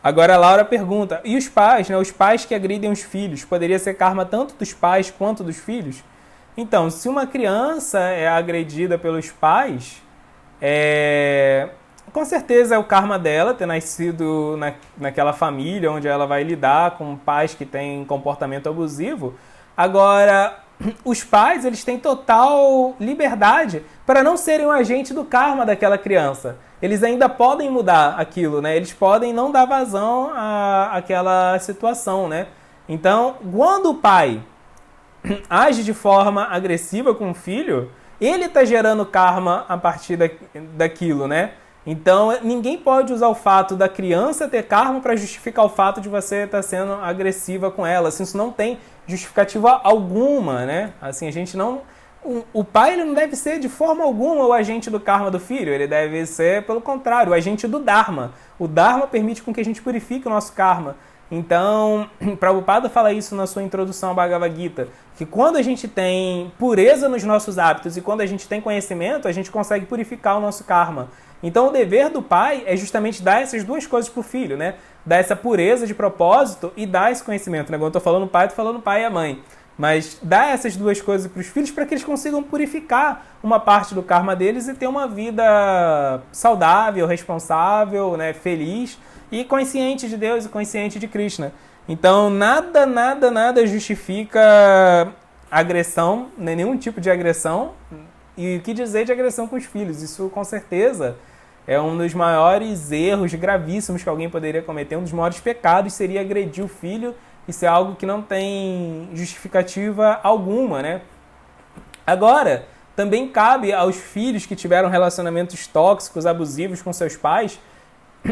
Agora a Laura pergunta, e os pais, né? Os pais que agridem os filhos, poderia ser karma tanto dos pais quanto dos filhos? Então, se uma criança é agredida pelos pais, com certeza é o karma dela ter nascido naquela família onde ela vai lidar com pais que têm comportamento abusivo. Agora, os pais, eles têm total liberdade para não serem o agente do karma daquela criança. Eles ainda podem mudar aquilo, né? Eles podem não dar vazão àquela situação, né? Então, quando o pai age de forma agressiva com o filho, ele está gerando karma a partir daquilo, né? Então, ninguém pode usar o fato da criança ter karma para justificar o fato de você estar sendo agressiva com ela. Assim, isso não tem justificativa alguma, né? Assim, a gente não... O pai, ele não deve ser de forma alguma o agente do karma do filho. Ele deve ser, pelo contrário, o agente do dharma. O dharma permite com que a gente purifique o nosso karma. Então, Prabhupada fala isso na sua introdução ao Bhagavad Gita, que quando a gente tem pureza nos nossos hábitos e quando a gente tem conhecimento, a gente consegue purificar o nosso karma. Então, o dever do pai é justamente dar essas duas coisas para o filho, né? Dar essa pureza de propósito e dar esse conhecimento. Né? Quando eu estou falando pai, estou falando pai e a mãe. Mas dar essas duas coisas para os filhos para que eles consigam purificar uma parte do karma deles e ter uma vida saudável, responsável, né? Feliz e consciente de Deus e consciente de Krishna. Então, nada justifica agressão, nenhum tipo de agressão. E o que dizer de agressão com os filhos? Isso, com certeza, é um dos maiores erros gravíssimos que alguém poderia cometer. Um dos maiores pecados seria agredir o filho. Isso é algo que não tem justificativa alguma, né? Agora, também cabe aos filhos que tiveram relacionamentos tóxicos, abusivos com seus pais,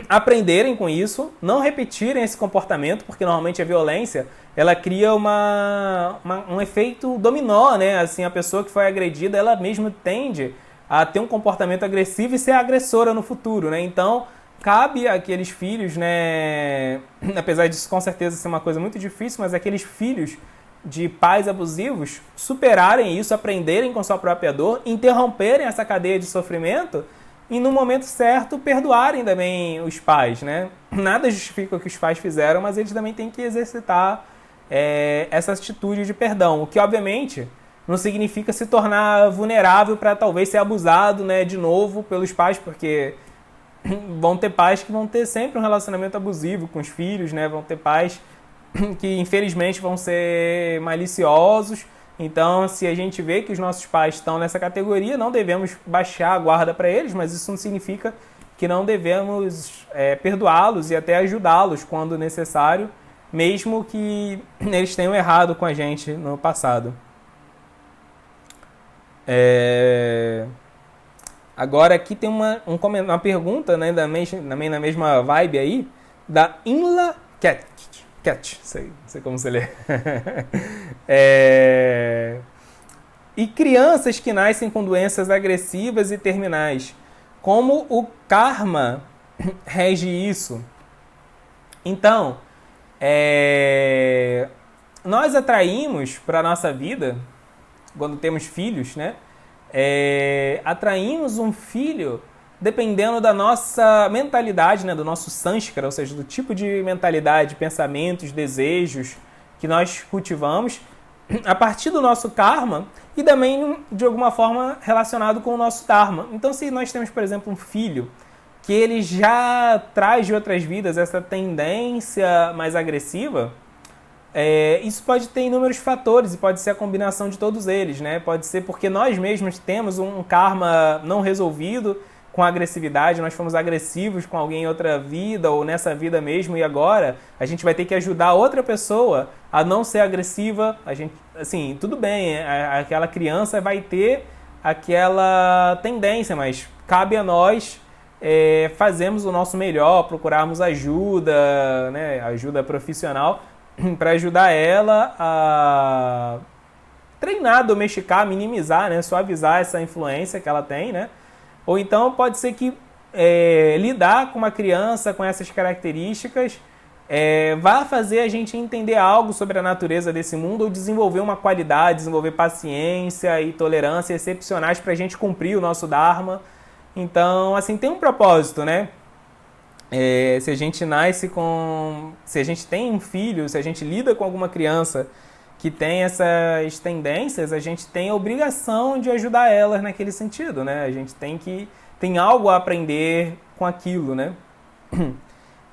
aprenderem com isso, não repetirem esse comportamento, porque normalmente a violência, ela cria um efeito dominó, né? Assim, a pessoa que foi agredida, ela mesma tende a ter um comportamento agressivo e ser agressora no futuro, né? Então, cabe àqueles filhos, né? Apesar disso com certeza ser uma coisa muito difícil, mas aqueles filhos de pais abusivos superarem isso, aprenderem com sua própria dor, interromperem essa cadeia de sofrimento e no momento certo perdoarem também os pais, né? Nada justifica o que os pais fizeram, mas eles também têm que exercitar essa atitude de perdão, o que obviamente não significa se tornar vulnerável para talvez ser abusado, né, de novo pelos pais, porque vão ter pais que vão ter sempre um relacionamento abusivo com os filhos, né? Vão ter pais que infelizmente vão ser maliciosos. Então, se a gente vê que os nossos pais estão nessa categoria, não devemos baixar a guarda para eles, mas isso não significa que não devemos perdoá-los e até ajudá-los quando necessário, mesmo que eles tenham errado com a gente no passado. Agora aqui tem uma pergunta, né, também na mesma vibe aí, da Inla Cat, não sei como você lê. E crianças que nascem com doenças agressivas e terminais, como o karma rege isso? Então, nós atraímos para a nossa vida, quando temos filhos, né? Atraímos um filho dependendo da nossa mentalidade, né, do nosso sanskara, ou seja, do tipo de mentalidade, pensamentos, desejos que nós cultivamos a partir do nosso karma e também, de alguma forma, relacionado com o nosso dharma. Então, se nós temos, por exemplo, um filho que ele já traz de outras vidas essa tendência mais agressiva, isso pode ter inúmeros fatores e pode ser a combinação de todos eles, né? Pode ser porque nós mesmos temos um karma não resolvido com agressividade, nós fomos agressivos com alguém em outra vida ou nessa vida mesmo e agora a gente vai ter que ajudar outra pessoa a não ser agressiva. A gente, assim, tudo bem, aquela criança vai ter aquela tendência, mas cabe a nós fazermos o nosso melhor, procurarmos ajuda, né? Ajuda profissional para ajudar ela a treinar, domesticar, minimizar, né? Suavizar essa influência que ela tem, né? Ou então pode ser que lidar com uma criança com essas características vá fazer a gente entender algo sobre a natureza desse mundo ou desenvolver uma qualidade, desenvolver paciência e tolerância excepcionais para a gente cumprir o nosso dharma. Então, assim, tem um propósito, né? Se a gente nasce com... Se a gente tem um filho, se a gente lida com alguma criança que tem essas tendências, a gente tem a obrigação de ajudar elas naquele sentido, né? A gente tem algo a aprender com aquilo, né?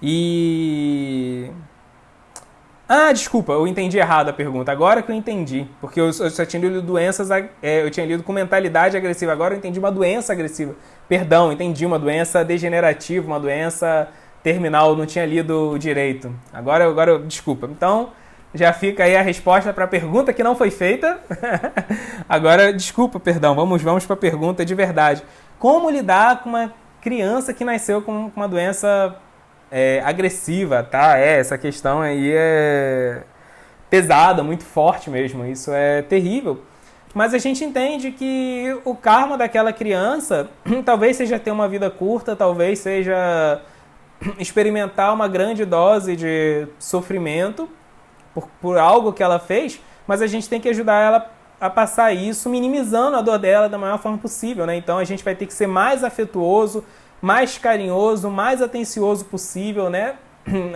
E... desculpa, eu entendi errado a pergunta. Agora que eu entendi, porque eu só tinha lido eu tinha lido com mentalidade agressiva, agora eu entendi uma doença agressiva. Perdão, entendi uma doença degenerativa, uma doença terminal, não tinha lido direito. Agora desculpa. Então, já fica aí a resposta para a pergunta que não foi feita. Agora, desculpa, perdão, vamos para a pergunta de verdade. Como lidar com uma criança que nasceu com uma doença agressiva, tá? Essa questão aí é pesada, muito forte mesmo, isso é terrível. Mas a gente entende que o karma daquela criança talvez seja ter uma vida curta, talvez seja experimentar uma grande dose de sofrimento por algo que ela fez, mas a gente tem que ajudar ela a passar isso, minimizando a dor dela da maior forma possível, né? Então a gente vai ter que ser mais afetuoso, mais carinhoso, mais atencioso possível, né?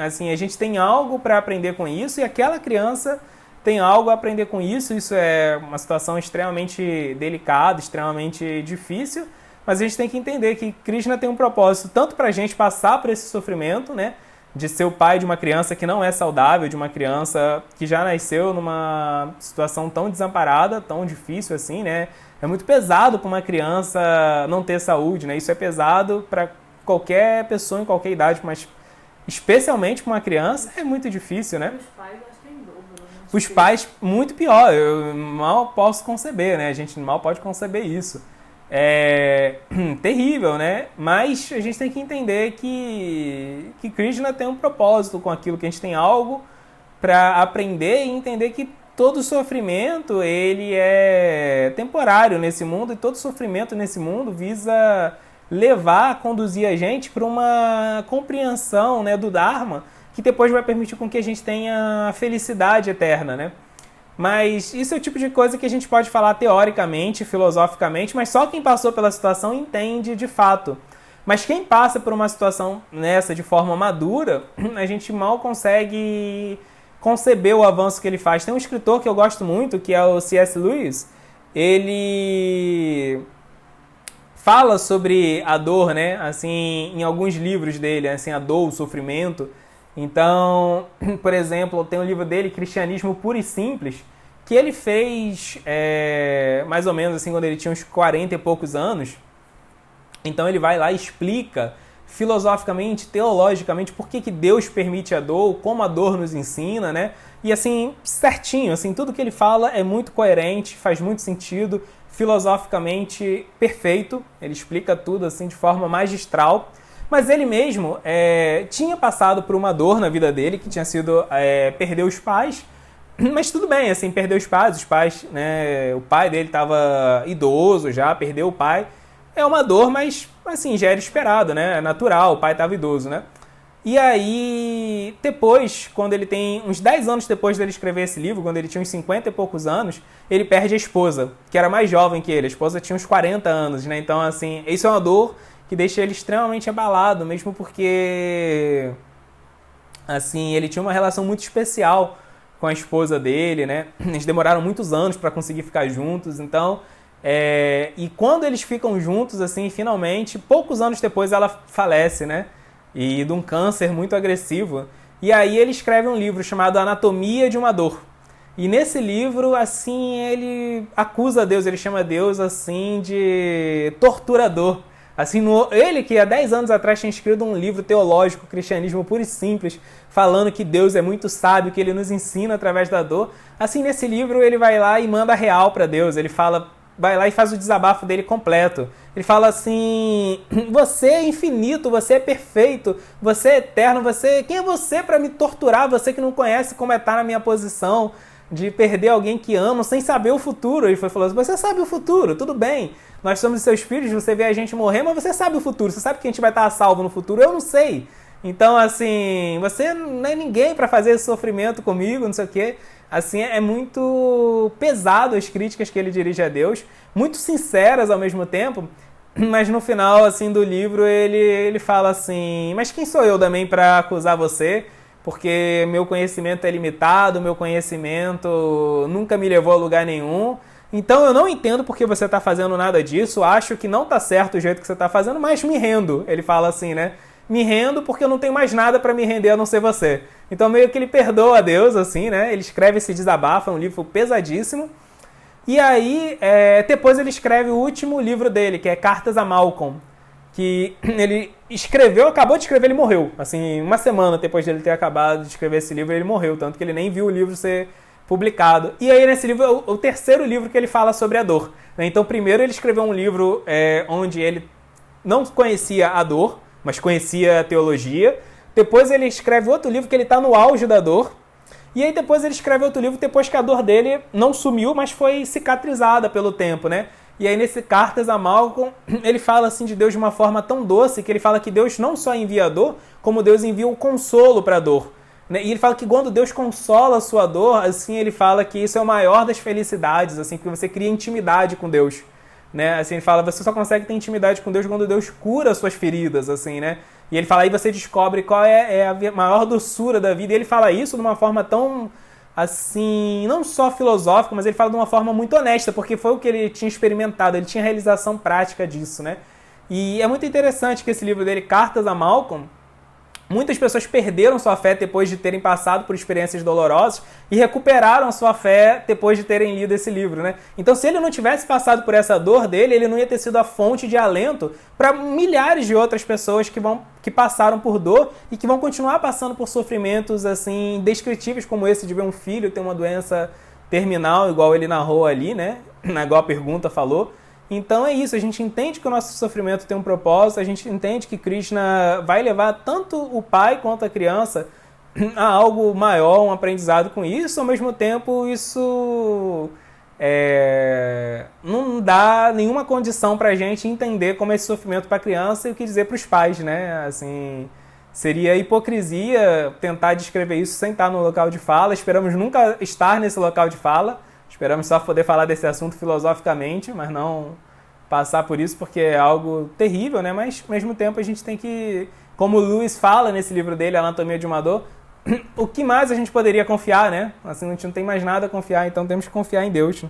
Assim, a gente tem algo para aprender com isso e aquela criança tem algo a aprender com isso. Isso é uma situação extremamente delicada, extremamente difícil, mas a gente tem que entender que Krishna tem um propósito tanto para a gente passar por esse sofrimento, né? De ser o pai de uma criança que não é saudável, de uma criança que já nasceu numa situação tão desamparada, tão difícil assim, né? É muito pesado para uma criança não ter saúde, né? Isso é pesado para qualquer pessoa em qualquer idade, mas especialmente para uma criança é muito difícil, né? Os pais acho que é em dobro, né? Os pais, muito pior. Eu mal posso conceber, né? A gente mal pode conceber isso. É terrível, né? Mas a gente tem que entender que Krishna tem um propósito com aquilo, que a gente tem algo para aprender e entender que todo sofrimento ele é temporário nesse mundo e todo sofrimento nesse mundo visa conduzir a gente para uma compreensão, né, do Dharma, que depois vai permitir com que a gente tenha felicidade eterna, né? Mas isso é o tipo de coisa que a gente pode falar teoricamente, filosoficamente, mas só quem passou pela situação entende de fato. Mas quem passa por uma situação nessa de forma madura, a gente mal consegue conceber o avanço que ele faz. Tem um escritor que eu gosto muito, que é o C.S. Lewis. Ele fala sobre a dor, né? Assim, em alguns livros dele, assim, a dor, o sofrimento. Então, por exemplo, tem um livro dele, Cristianismo Puro e Simples, que ele fez mais ou menos assim quando ele tinha uns 40 e poucos anos. Então ele vai lá e explica filosoficamente, teologicamente, por que Deus permite a dor, como a dor nos ensina, né? E assim, certinho, assim, tudo que ele fala é muito coerente, faz muito sentido, filosoficamente perfeito. Ele explica tudo assim de forma magistral. Mas ele mesmo tinha passado por uma dor na vida dele, que tinha sido perder os pais. Mas tudo bem, assim, perdeu os pais, né, o pai dele estava idoso já, perdeu o pai. É uma dor, mas assim, já era esperado, né, é natural, o pai estava idoso, né. E aí, depois, quando ele tem uns 10 anos depois dele escrever esse livro, quando ele tinha uns 50 e poucos anos, ele perde a esposa, que era mais jovem que ele. A esposa tinha uns 40 anos, né, então assim, isso é uma dor que deixa ele extremamente abalado, mesmo porque assim, ele tinha uma relação muito especial com a esposa dele, né? Eles demoraram muitos anos para conseguir ficar juntos, então e quando eles ficam juntos, assim, finalmente, poucos anos depois ela falece, né? E de um câncer muito agressivo. E aí ele escreve um livro chamado Anatomia de uma Dor. E nesse livro, assim, ele acusa Deus, ele chama Deus, assim, de torturador. Assim, ele que há 10 anos atrás tinha escrito um livro teológico, Cristianismo Puro e Simples, falando que Deus é muito sábio, que ele nos ensina através da dor. Assim, nesse livro ele vai lá e manda real para Deus. Ele vai lá e faz o desabafo dele completo. Ele fala assim: você é infinito, você é perfeito, você é eterno, quem é você para me torturar? Você que não conhece como é estar na minha posição de perder alguém que ama sem saber o futuro. Ele falou assim: você sabe o futuro, tudo bem. Nós somos seus filhos, você vê a gente morrer, mas você sabe o futuro. Você sabe que a gente vai estar a salvo no futuro? Eu não sei. Então, assim, você não é ninguém para fazer esse sofrimento comigo, não sei o quê. Assim, é muito pesado as críticas que ele dirige a Deus, muito sinceras ao mesmo tempo, mas no final, assim, do livro ele fala assim: mas quem sou eu também para acusar você? porque meu conhecimento é limitado, meu conhecimento nunca me levou a lugar nenhum. Então eu não entendo porque você está fazendo nada disso, acho que não está certo o jeito que você está fazendo, mas me rendo. Ele fala assim, né? Me rendo porque eu não tenho mais nada para me render a não ser você. Então meio que ele perdoa a Deus, assim, né? Ele escreve esse desabafo, é um livro pesadíssimo. E aí, depois ele escreve o último livro dele, que é Cartas a Malcolm, que ele escreveu, acabou de escrever, ele morreu. Assim, uma semana depois de ele ter acabado de escrever esse livro, ele morreu, tanto que ele nem viu o livro ser publicado. E aí nesse livro é o terceiro livro que ele fala sobre a dor. Então primeiro ele escreveu um livro onde ele não conhecia a dor, mas conhecia a teologia. Depois ele escreve outro livro que ele está no auge da dor. E aí depois ele escreve outro livro depois que a dor dele não sumiu, mas foi cicatrizada pelo tempo, né? E aí nesse Cartas a Malcolm, ele fala assim de Deus de uma forma tão doce, que ele fala que Deus não só envia a dor, como Deus envia o consolo para a dor. E ele fala que quando Deus consola a sua dor, assim, ele fala que isso é o maior das felicidades, assim, que você cria intimidade com Deus. Né? Assim, ele fala, você só consegue ter intimidade com Deus quando Deus cura as suas feridas, assim, né? E ele fala, aí você descobre qual é a maior doçura da vida. E ele fala isso de uma forma tão, assim, não só filosófica, mas ele fala de uma forma muito honesta, porque foi o que ele tinha experimentado, ele tinha realização prática disso, né? E é muito interessante que esse livro dele, Cartas a Malcolm, muitas pessoas perderam sua fé depois de terem passado por experiências dolorosas e recuperaram sua fé depois de terem lido esse livro, né? Então, se ele não tivesse passado por essa dor dele, ele não ia ter sido a fonte de alento para milhares de outras pessoas que passaram por dor e que vão continuar passando por sofrimentos assim indescritíveis como esse de ver um filho ter uma doença terminal, igual ele narrou ali, né? Igual a pergunta falou. Então é isso, a gente entende que o nosso sofrimento tem um propósito, a gente entende que Krishna vai levar tanto o pai quanto a criança a algo maior, um aprendizado com isso. Ao mesmo tempo, isso não dá nenhuma condição para a gente entender como é esse sofrimento para a criança e o que dizer para os pais, né? Assim, seria hipocrisia tentar descrever isso sem estar no local de fala. Esperamos nunca estar nesse local de fala. Esperamos só poder falar desse assunto filosoficamente, mas não passar por isso, porque é algo terrível, né? Mas, ao mesmo tempo, a gente tem que, como o Lewis fala nesse livro dele, Anatomia de uma Dor, o que mais a gente poderia confiar, né? Assim, a gente não tem mais nada a confiar, então temos que confiar em Deus.